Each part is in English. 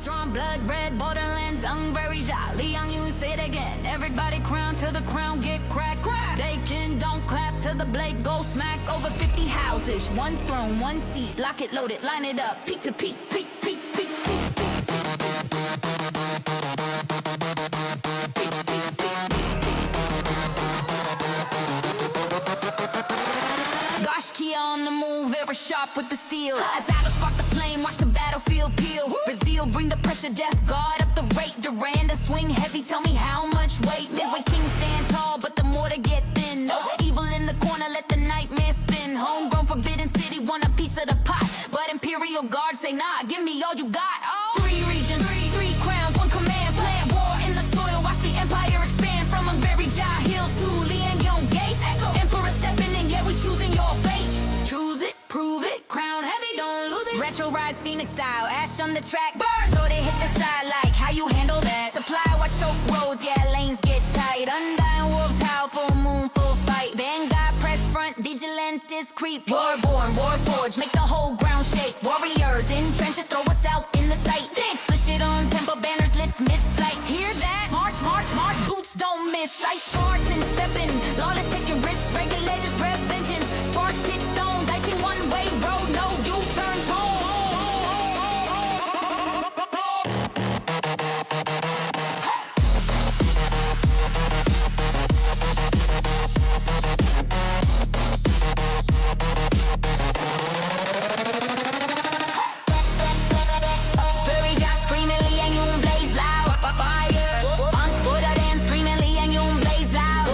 Drawn blood red, borderlands, young, very jolly. Young, you say it again. Everybody crown till the crown get cracked. They can don't clap till the blade go smack. Over 50 houses, one throne, one seat. Lock it, load it, line it up. Peak to peak, peak, peak, peak. Key on the move, ever sharp with the steel. As I spark the flame, watch the battlefield peel. Brazil, bring the pressure, death guard up the rate. Duranda, swing heavy, tell me how much weight. Midway kings stand tall, but the mortar get thin. No evil in the corner, let the nightmare spin. Homegrown forbidden city, want a piece of the pot. But Imperial Guard say nah, give me all you got. Oh, 3 regions, three crowns, 1 command plan. War in the soil, watch the empire expand. From Unbury Jai Hills to Liangyong Gates. Emperor stepping in, yeah, we choosing your fate. Choose it, prove it, crown heavy, don't lose it. Retro rise Phoenix style, ash on the track. Burn! So they hit the side like how you handle that. Supply what choke roads, yeah, lanes get tight. Undying wolves howl, full moon, full fight. Vanguard press front, vigilantes creep. Warborn, warforged, make the whole ground shake. Warriors in trenches, throw us out in the sight. Splish it on tempo, banners lift mid-flight. Hear that? March, march, march, boots don't miss. Ice Spartans stepping, lawless taking risks. Regulators, rev vengeance, sparks hit stone. Dicing one-way road, no U-turns home. Very just screaming, Liangyong blaze loud. Fire, Foghladha screaming, Liangyong blaze loud.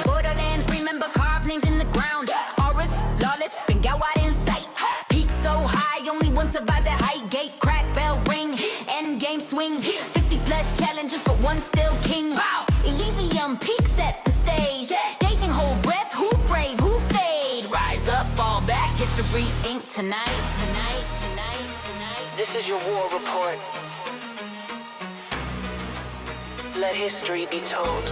Borderlands, remember carved names in the ground. Auras, lawless, Bengalwad in sight. Peak so high, only one survived the height. Gate crack, bell ring, end game swing. 50 plus challenges, but one still king. Wow. Elysium, peak set the stage. Staging hold breath, who brave, who fade. Rise up, fall back, history ink tonight. This is your war report. Let history be told.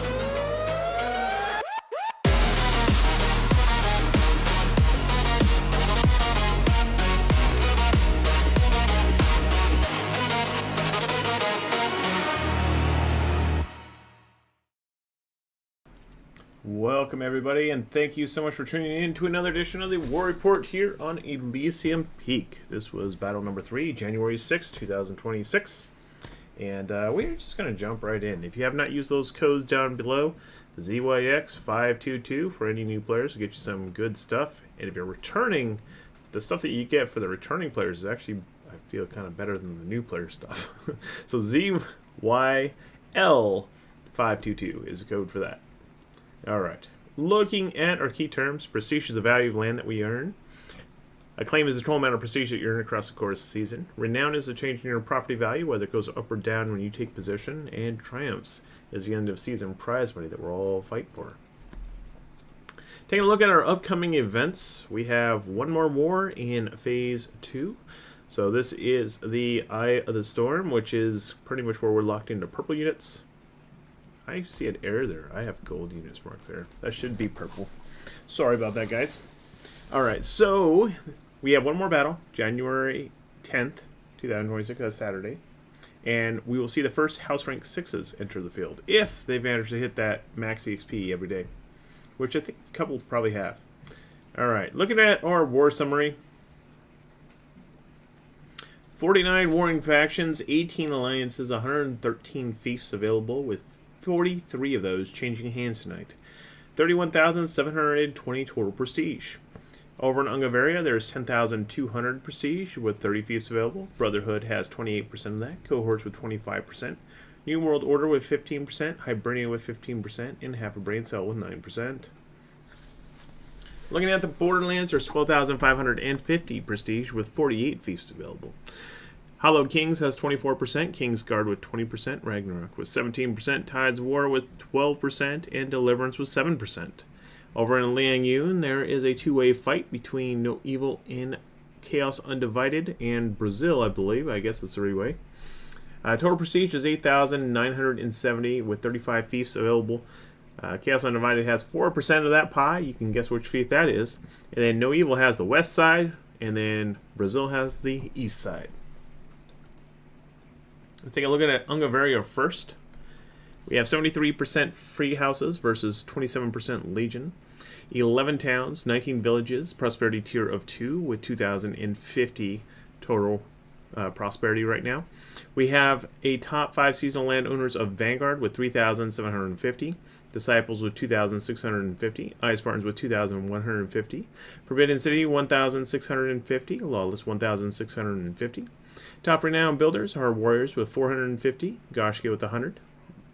Welcome everybody, and thank you so much for tuning in to another edition of the War Report here on Elysium Peak. This was battle number 3, January 6, 2026. And we're just going to jump right in. If you have not used those codes down below, the ZYX522 for any new players will get you some good stuff. And if you're returning, the stuff that you get for the returning players is actually, I feel, kind of better than the new player stuff. So ZYL522 is the code for that. Alright, looking at our key terms, prestige is the value of land that we earn. Acclaim is the total amount of prestige that you earn across the course of the season. Renown is the change in your property value, whether it goes up or down when you take possession. And triumphs is the end of season prize money that we're all fighting for. Taking a look at our upcoming events, we have one more war in Phase 2. So this is the Eye of the Storm, which is pretty much where we're locked into purple units. I see an error there. I have gold units marked there. That should be purple. Sorry about that, guys. Alright, so we have one more battle, January 10th, 2026, that's Saturday. And we will see the first House Rank 6s enter the field, if they manage to hit that max EXP every day, which I think a couple probably have. Alright, looking at our war summary. 49 warring factions, 18 alliances, 113 fiefs available, with 43 of those changing hands tonight. 31,720 total prestige. Over in Ungaveria, there's 10,200 prestige with 30 fiefs available. Brotherhood has 28% of that. Cohorts with 25%. New World Order with 15%. Hibernia with 15%. And half a brain cell with 9%. Looking at the Borderlands, there's 12,550 prestige with 48 fiefs available. Hallowed Kings has 24%, Kingsguard with 20%, Ragnarok with 17%, Tides of War with 12%, and Deliverance with 7%. Over in Liangyong, there is a two-way fight between No Evil and Chaos Undivided and Brazil, I believe. I guess it's a three-way. Total prestige is 8,970 with 35 fiefs available. Chaos Undivided has 4% of that pie. You can guess which fief that is. And then No Evil has the west side, and then Brazil has the east side. Let's take a look at Ungaveria first. We have 73% free houses versus 27% Legion. 11 towns, 19 villages, prosperity tier of 2 with 2,050 total prosperity right now. We have a top 5 seasonal landowners of Vanguard with 3,750. Disciples with 2,650, Ice Spartans with 2,150, Forbidden City 1,650, Lawless 1,650. Top renowned builders are Warriors with 450, Goshki with 100,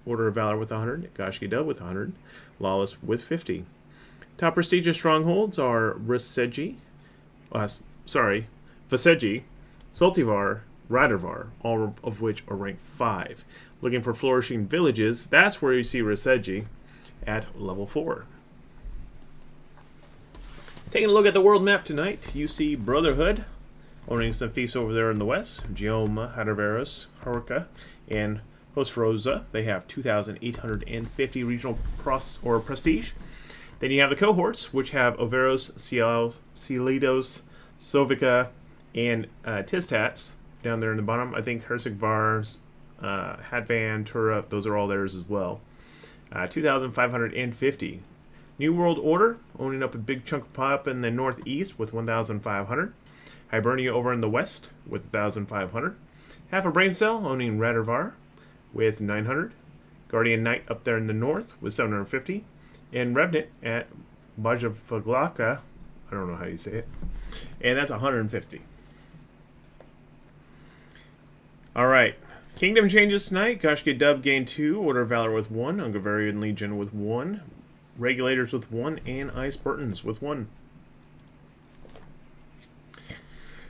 Order of Valor with 100, Goshki Dub with 100, Lawless with 50. Top prestigious strongholds are Vaseji, Saltivar, Radarvar, all of which are ranked 5. Looking for flourishing villages, that's where you see Raseji at level 4. Taking a look at the world map tonight, you see Brotherhood owning some fiefs over there in the west. Gioma, Hadarveros, Haruka, and Hosrosa. They have 2,850 regional prestige. Then you have the cohorts, which have Overos, Celidos, Sovica, and Tistats down there in the bottom. I think Herceg-Vars, Hatvan, Tura, those are all theirs as well. 2,550. New World Order, owning up a big chunk of pie up in the northeast with 1,500. Hibernia over in the west with 1,500. Half a Brain Cell, owning Radarvar with 900. Guardian Knight up there in the north with 750. And Revenant at Foghladha, I don't know how you say it, and that's 150. Alright. Kingdom changes tonight. Goshki Dub gained 2, Order of Valor with 1, Ungavarian Legion with 1, Regulators with 1, and Ice Spartans with 1.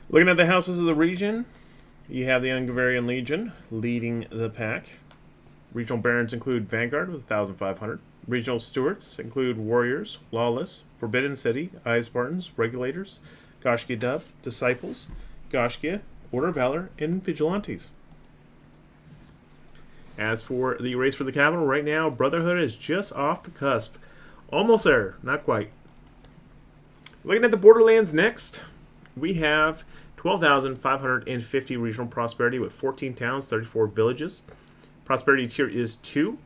Looking at the houses of the region, you have the Ungavarian Legion leading the pack. Regional Barons include Vanguard with 1,500. Regional Stewards include Warriors, Lawless, Forbidden City, Ice Spartans, Regulators, Goshki Dub, Disciples, Goshkia, Order of Valor, and Vigilantes. As for the race for the capital, right now, Brotherhood is just off the cusp. Almost there, not quite. Looking at the Borderlands next, we have 12,550 regional prosperity with 14 towns, 34 villages. Prosperity tier is 2.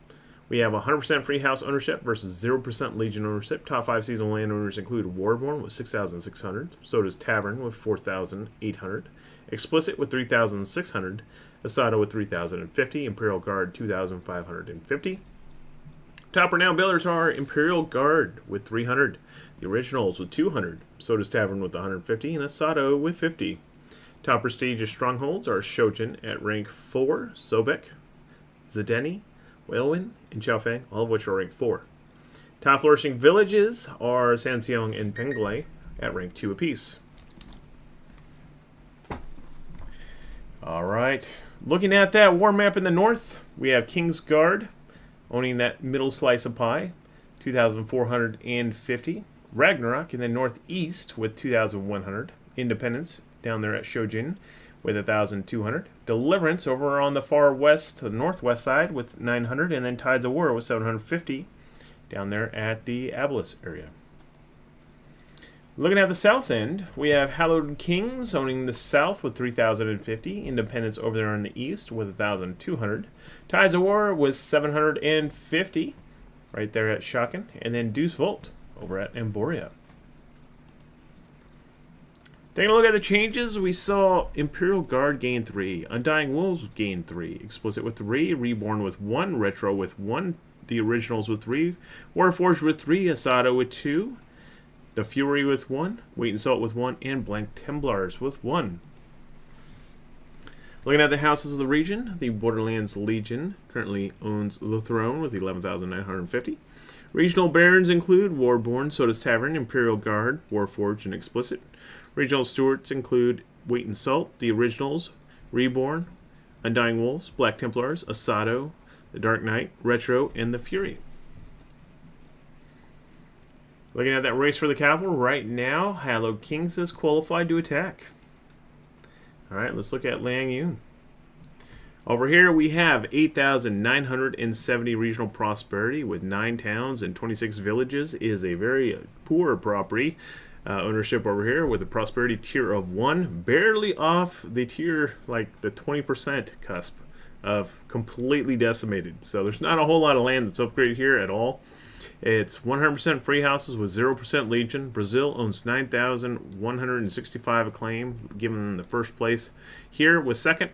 We have 100% free house ownership versus 0% Legion ownership. Top 5 seasonal landowners include Warborn with 6,600. So does Tavern with 4,800. Explicit with 3,600. Asada with 3,050. Imperial Guard 2,550. Top renowned builders are Imperial Guard with 300. The Originals with 200. So does Tavern with 150. And Asado with 50. Top prestigious strongholds are Shojin at rank 4. Sobek, Zedeni, Whalewin, and Chaofeng, all of which are rank 4. Top flourishing villages are Sanseong and Penglai at rank 2 apiece. Alright, looking at that war map in the north, we have Kingsguard owning that middle slice of pie, 2,450. Ragnarok in the northeast with 2,100. Independence down there at Shojin with 1,200. Deliverance over on the far west, the northwest side with 900, and then Tides of War with 750 down there at the Abylos area. Looking at the south end, we have Hallowed Kings owning the south with 3,050. Independence over there on the east with 1,200. Tides of War with 750 right there at Shaken, and then Deuce Volt over at Emboria. Taking a look at the changes, we saw Imperial Guard gain 3, Undying Wolves gain 3, Explicit with 3, Reborn with 1, Retro with 1, the Originals with 3, Warforged with 3, Asada with 2, the Fury with 1, Wait and Salt with 1, and Blank Templars with 1. Looking at the houses of the region, the Borderlands Legion currently owns the throne with 11,950. Regional Barons include Warborn, So does Tavern, Imperial Guard, Warforged, and Explicit. Regional Stewards include Wait and Salt, the Originals, Reborn, Undying Wolves, Black Templars, Asado, the Dark Knight, Retro, and the Fury. Looking at that race for the capital, right now, Hallowed Kings is qualified to attack. Alright, let's look at Liang Yun. Over here we have 8,970 regional prosperity with 9 towns and 26 villages. It is a very poor property. Ownership over here with a prosperity tier of 1, barely off the tier, like the 20% cusp of completely decimated. So there's not a whole lot of land that's upgraded here at all. It's 100% free houses with 0% legion. Brazil owns 9,165 acclaim, given them the first place. Here was second,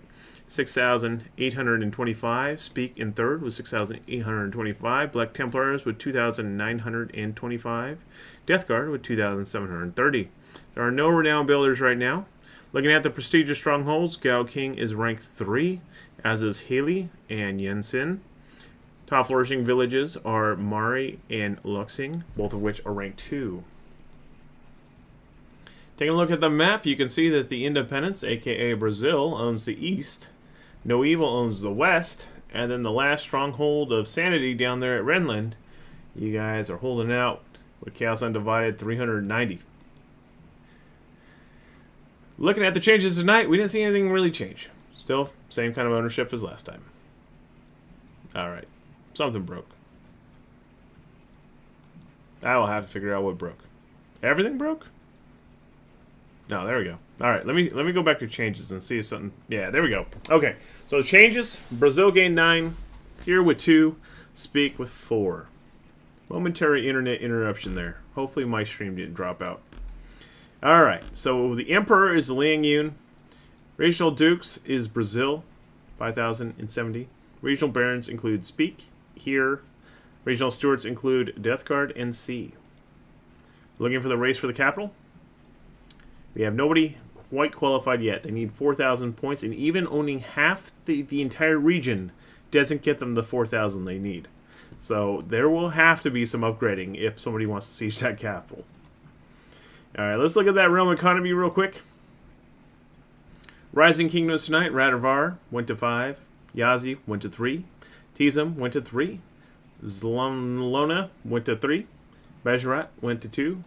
6,825. Speak in third with 6,825. Black Templars with 2,925. Death Guard with 2,730. There are no renowned builders right now. Looking at the prestigious strongholds, Gao King is ranked 3, as is Haley and Yensin. Top flourishing villages are Mari and Luxing, both of which are ranked 2. Taking a look at the map, you can see that the Independence, aka Brazil, owns the east. No Evil owns the west. And then the last stronghold of Sanity down there at Renland, you guys are holding out with Chaos Undivided 390. Looking at the changes tonight, we didn't see anything really change. Still, same kind of ownership as last time. Alright. Something broke. I will have to figure out what broke. Everything broke? No, there we go. Alright, let me go back to changes and see if something... Yeah, there we go. Okay, so the changes. Brazil gained 9. Here with 2. Speak with 4. Momentary internet interruption there. Hopefully my stream didn't drop out. Alright, so the Emperor is Liang Yun. Regional Dukes is Brazil, 5,070. Regional Barons include Speak, Here. Regional Stewards include Death Guard and C. Looking for the race for the capital? We have nobody quite qualified yet. They need 4,000 points, and even owning half the entire region doesn't get them the 4,000 they need. So there will have to be some upgrading if somebody wants to siege that capital. Alright, let's look at that realm economy real quick. Rising Kingdoms tonight. Radovar went to 5. Yazi went to 3. Tizum went to 3. Zlomlona went to 3. Bajarat went to 2.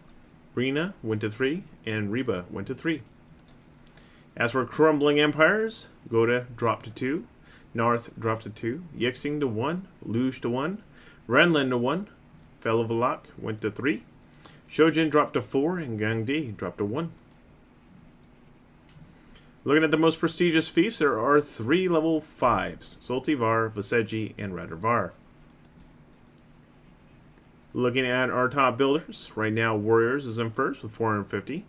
Brina went to 3. And Reba went to 3. As for Crumbling Empires, Goda dropped to 2. North dropped to 2. Yixing to 1. Luge to 1. Renland to 1. Felovalak went to 3. Shojin dropped to 4. And Gangdi dropped to 1. Looking at the most prestigious fiefs, there are 3 level 5s. Zoltivar, Vaseji, and Radovar. Looking at our top builders, right now Warriors is in first with 450.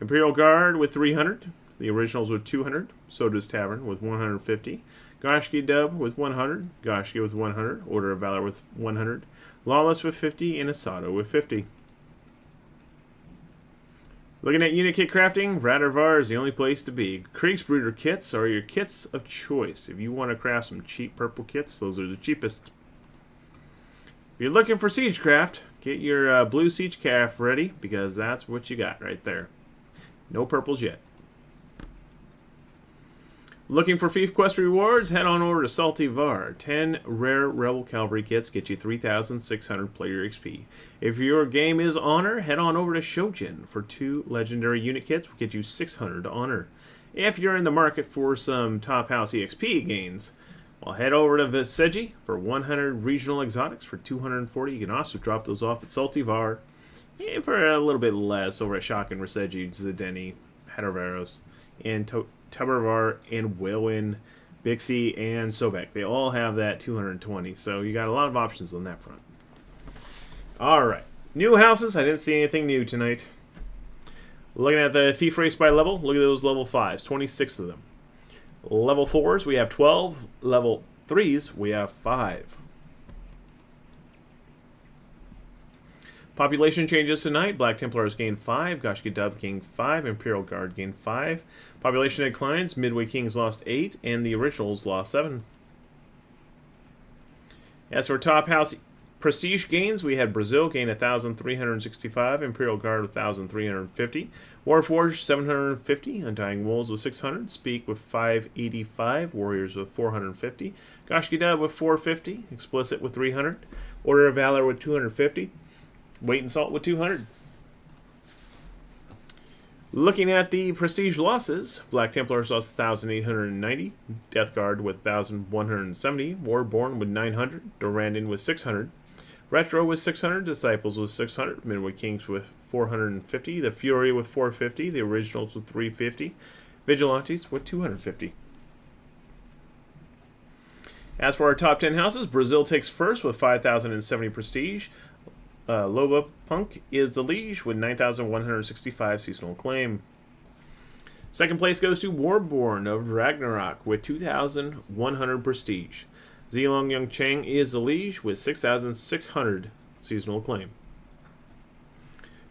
Imperial Guard with 300. The Originals with 200. So does Tavern with 150. Goshki Dub with 100. Goshki with 100. Order of Valor with 100. Lawless with 50. And Asado with 50. Looking at unit kit crafting, Radovar is the only place to be. Kriegsbrüder kits are your kits of choice. If you want to craft some cheap purple kits, those are the cheapest. If you're looking for Siegecraft, get your blue Siegecraft ready, because that's what you got right there. No purples yet. Looking for Fief Quest rewards? Head on over to Salty Var. 10 rare Rebel Cavalry kits get you 3,600 player XP. If your game is Honor, head on over to Shojin for 2 legendary unit kits, will get you 600 Honor. If you're in the market for some Top House EXP gains, well, head over to Vaseji for 100 regional exotics for 240. You can also drop those off at Salty Var for a little bit less over at Shock and Vaseji, Zedeni, Hadaveros, and Tabarvar and Whalewin, Bixie, and Sobek. They all have that 220, so you got a lot of options on that front. Alright, new houses. I didn't see anything new tonight. Looking at the thief race by level, look at those level 5s, 26 of them. Level 4s, we have 12. Level 3s, we have 5. Population changes tonight. Black Templars gained 5. Goshki Dub gained 5. Imperial Guard gained 5. Population declines. Midway Kings lost 8. And the Originals lost 7. As for Top House prestige gains, we had Brazil gain 1,365. Imperial Guard 1,350. Warforged 750. Undying Wolves with 600. Speak with 585. Warriors with 450. Goshki Dub with 450. Explicit with 300. Order of Valor with 250. Weight and Salt with 200. Looking at the prestige losses, Black Templars lost 1,890, Death Guard with 1,170, Warborn with 900, Durandon with 600, Retro with 600, Disciples with 600, Midway Kings with 450, the Fury with 450, the Originals with 350, Vigilantes with 250. As for our top 10 houses, Brazil takes first with 5,070 prestige. Loba Punk is the liege with 9,165 seasonal acclaim. Second place goes to Warborn of Ragnarok with 2,100 prestige. Zilong Young Chang is the liege with 6,600 seasonal acclaim.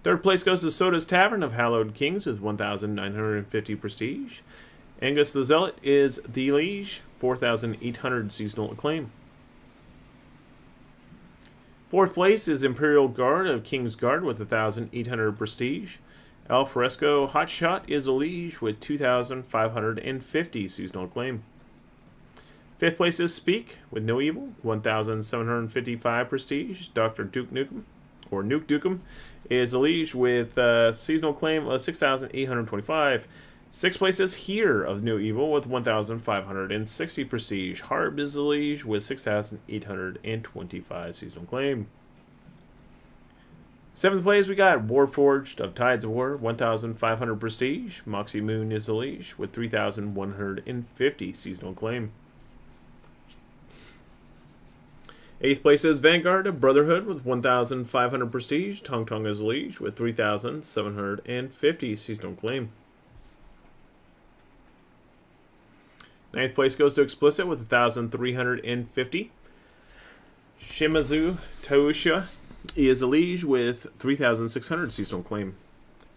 Third place goes to Soda's Tavern of Hallowed Kings with 1,950 prestige. Angus the Zealot is the liege, 4,800 seasonal acclaim. Fourth place is Imperial Guard of King's Guard with 1,800 prestige. Al Fresco Hotshot is a liege with 2,550 seasonal acclaim. Fifth place is Speak with No Evil, 1,755 prestige. Dr. Duke Nukem, or Nuke Dukem, is the liege with seasonal acclaim of 6,825. Sixth place is Here of No Evil with 1,560 prestige. Harb is the liege with 6,825 seasonal acclaim. Seventh place we got Warforged of Tides of War, 1,500 prestige. Moxie Moon is the liege with 3,150 seasonal acclaim. Eighth place is Vanguard of Brotherhood with 1,500 prestige. Tong Tong is the liege with 3,750 seasonal acclaim. Ninth place goes to Explicit with 1,350. Shimazu Tausha is a liege with 3,600 seasonal acclaim.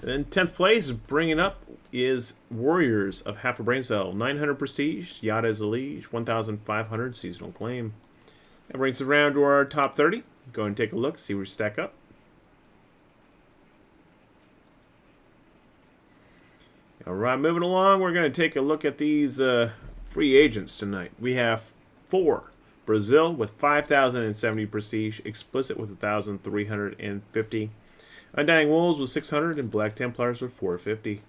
And then 10th place, bringing up, is Warriors of Half a Brain Cell, 900 prestige. Yada is a liege, 1,500 seasonal acclaim. That brings us around to our top 30. Go and take a look, see where we stack up. Alright, moving along, we're going to take a look at these free agents tonight. We have 4. Brazil with 5,070 prestige, Explicit with 1,350, Undying Wolves with 600, and Black Templars with 450.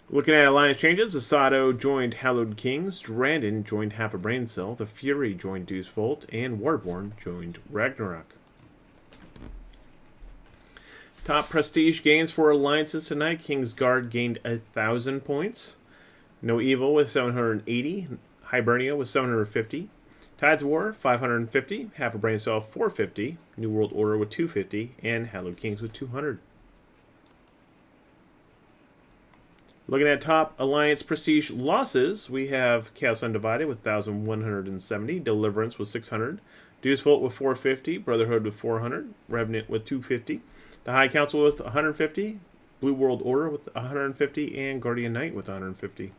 Looking at alliance changes, Asado joined Hallowed Kings, Drandon joined Half a Brain Cell, The Fury joined Deuce Volt, and Warborn joined Ragnarok. Top prestige gains for alliances tonight. King's Guard gained 1,000 points. No Evil with 780. Hibernia with 750. Tides of War 550. Half a Brain Cell 450. New World Order with 250. And Hallowed Kings with 200. Looking at top alliance prestige losses, we have Chaos Undivided with 1,170. Deliverance with 600. Deuce Volt with 450. Brotherhood with 400. Revenant with 250. The High Council with 150. Blue World Order with 150. And Guardian Knight with 150.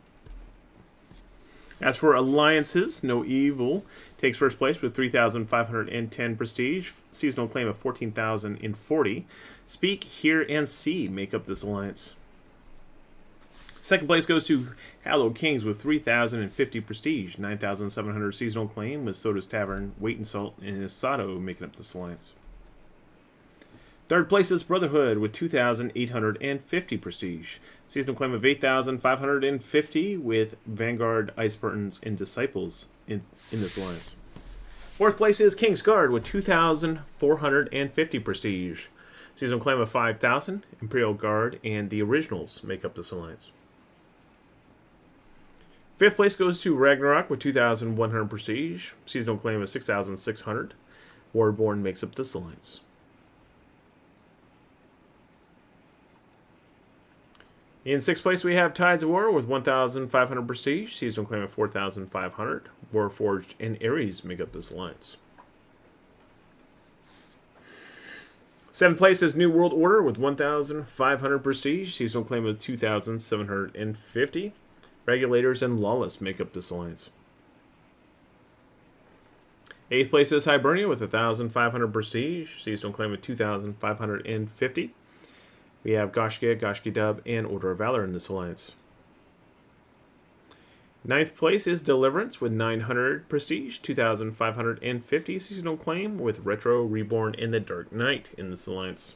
As for alliances, No Evil takes first place with 3,510 prestige. Seasonal claim of 14,040. Speak, Hear, and See make up this alliance. Second place goes to Hallowed Kings with 3,050 prestige. 9,700 seasonal claim with Soda's Tavern, Wait and Salt, and Asado making up this alliance. Third place is Brotherhood with 2,850 prestige. Seasonal claim of 8,550 with Vanguard, Ice Burtons, and Disciples in this alliance. Fourth place is King's Guard with 2,450 prestige. Seasonal claim of 5,000. Imperial Guard and the Originals make up this alliance. Fifth place goes to Ragnarok with 2,100 prestige. Seasonal claim of 6,600. Warborn makes up this alliance. In sixth place, we have Tides of War with 1,500 prestige. Seasonal claim of 4,500. Warforged and Ares make up this alliance. Seventh place is New World Order with 1,500 prestige. Seasonal claim of 2,750. Regulators and Lawless make up this alliance. Eighth place is Hibernia with 1,500 prestige. Seasonal claim of 2,550. We have Goshka, Goshki Dub, and Order of Valor in this alliance. Ninth place is Deliverance with 900 prestige, 2,550 seasonal claim with Retro, Reborn, and the Dark Knight in this alliance.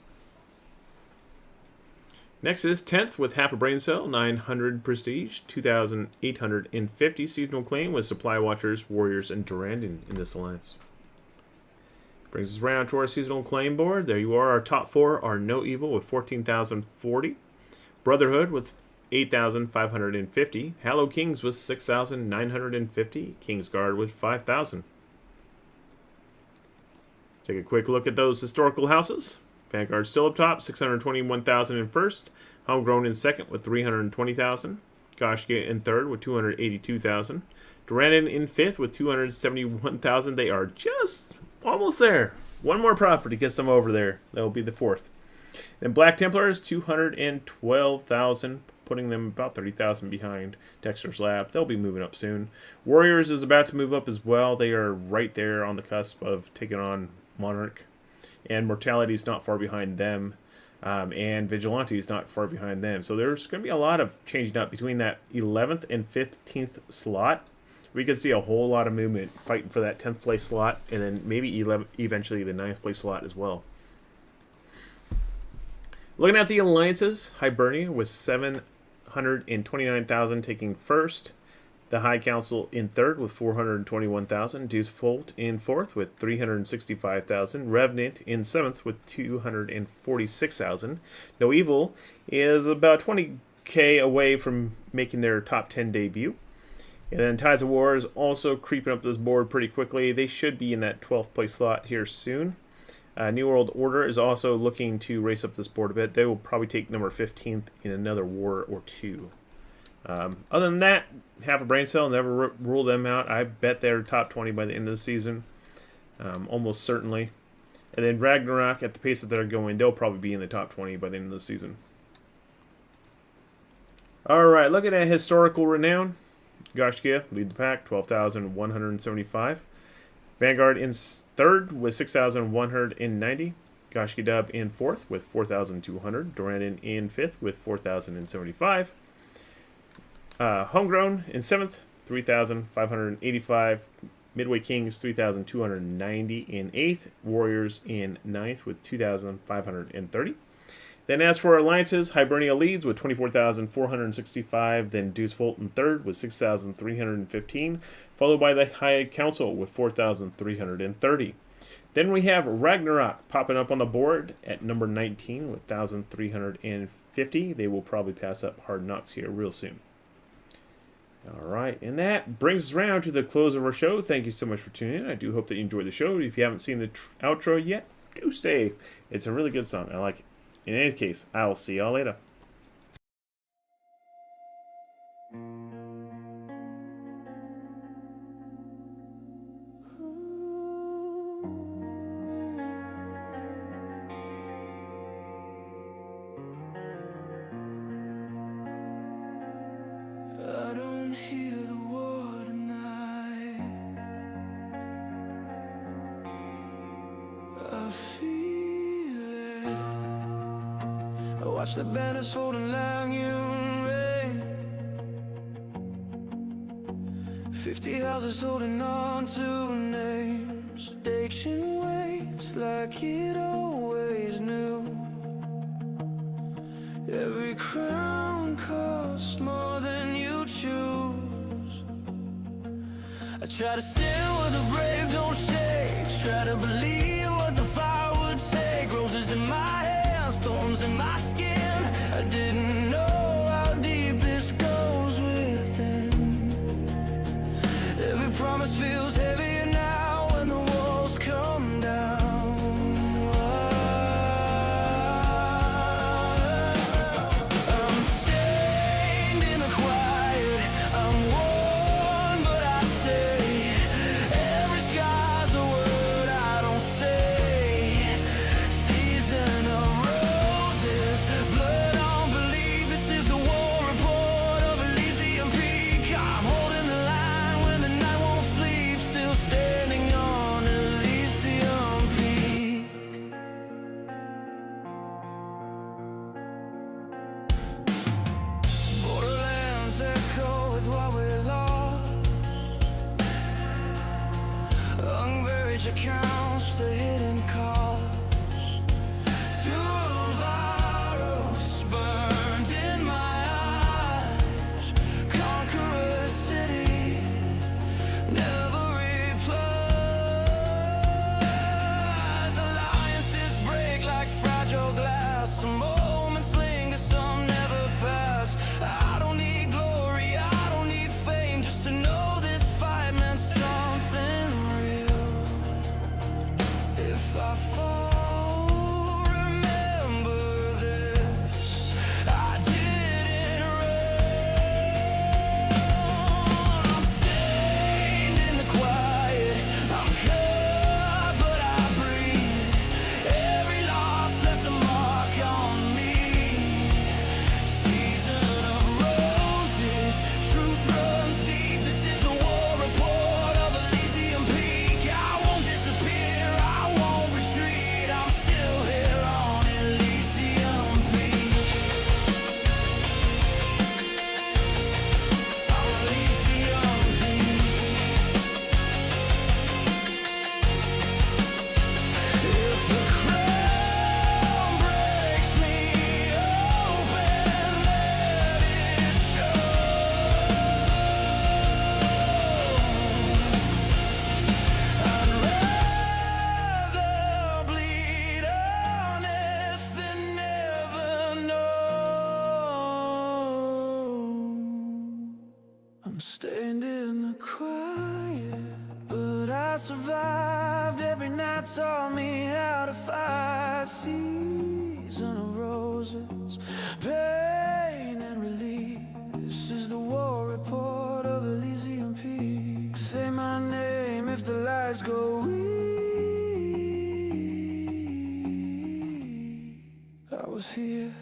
Next is 10th with Half a Brain Cell, 900 prestige, 2,850 seasonal claim with Supply Watchers, Warriors, and Durandon in this alliance. Brings us around to our seasonal claim board. There you are. Our top 4 are No Evil with 14,040. Brotherhood with 8,550. Hallow Kings was 6,950. Kingsguard was 5,000. Take a quick look at those historical houses. Vanguard still up top, 621,000 in first. Homegrown in second with 320,000. Goshkia in third with 282,000. Durandon in fifth with 271,000. They are just almost there. One more property gets them over there. That will be the fourth. Then Black Templars, 212,000, putting them about 30,000 behind Dexter's Lab. They'll be moving up soon. Warriors is about to move up as well. They are right there on the cusp of taking on Monarch. And Mortality is not far behind them. And Vigilante is not far behind them. So there's going to be a lot of changing up between that 11th and 15th slot. We could see a whole lot of movement fighting for that 10th place slot, and then maybe eventually the 9th place slot as well. Looking at the alliances, Hibernia with 729,000 taking first. The High Council in third with 421,000. Deuce Volt in fourth with 365,000. Revenant in seventh with 246,000. No Evil is about 20k away from making their top 10 debut. And then Tides of War is also creeping up this board pretty quickly. They should be in that 12th place slot here soon. New World Order is also looking to race up this board a bit. They will probably take number 15th in another war or two. Other than that, have a brain cell. Never rule them out. I bet they're top 20 by the end of the season. Almost certainly. And then Ragnarok, at the pace that they're going, they'll probably be in the top 20 by the end of the season. Alright, looking at historical renown. Goshkia lead the pack, 12,175. Vanguard in third with 6,190. Goshkia Dub in fourth with 4,200. Durandon in fifth with 4,075. Homegrown in seventh, 3,585. Midway Kings, 3,290 in eighth. Warriors in ninth with 2,530. Then as for alliances, Hibernia leads with 24,465. Then Deuce Volt in third with 6,315. Followed by the High Council with 4,330. Then we have Ragnarok popping up on the board at number 19 with 1,350. They will probably pass up Hard Knocks here real soon. Alright, and that brings us around to the close of our show. Thank you so much for tuning in. I do hope that you enjoyed the show. If you haven't seen the outro yet, do stay. It's a really good song. I like it. In any case, I will see y'all later. I don't hear the war tonight. I feel it. I watch the banners folding like you rain. 50 houses holding on to names. Addiction waits like it always knew. Every crown costs more than you choose. I try to stand where the brave don't shake. Try to believe what the fire would take. Roses in my hands, thorns in my skin. I didn't know how deep this goes within. Every promise feels heavier now when the walls come down. I'm stained in the quiet. I'm worn, but I stay. Every sky's a word I don't say. Season of roses, blood on belief. This is the war report of Elysium Peak. I'm holding the line when the night won't sleep. Still standing on Elysium Peak. Borderlands echo with what we lost. Unburied accounts, the hidden cost. Through virus burned in my eyes. Conqueror city, never replies. Alliances break like fragile glass. Some moments linger, some never pass. Stained in the quiet, but I survived. Every night taught me how to fight. Season of roses, pain and relief. This is the war report of Elysium peace. Say my name if the lights go weak. I was here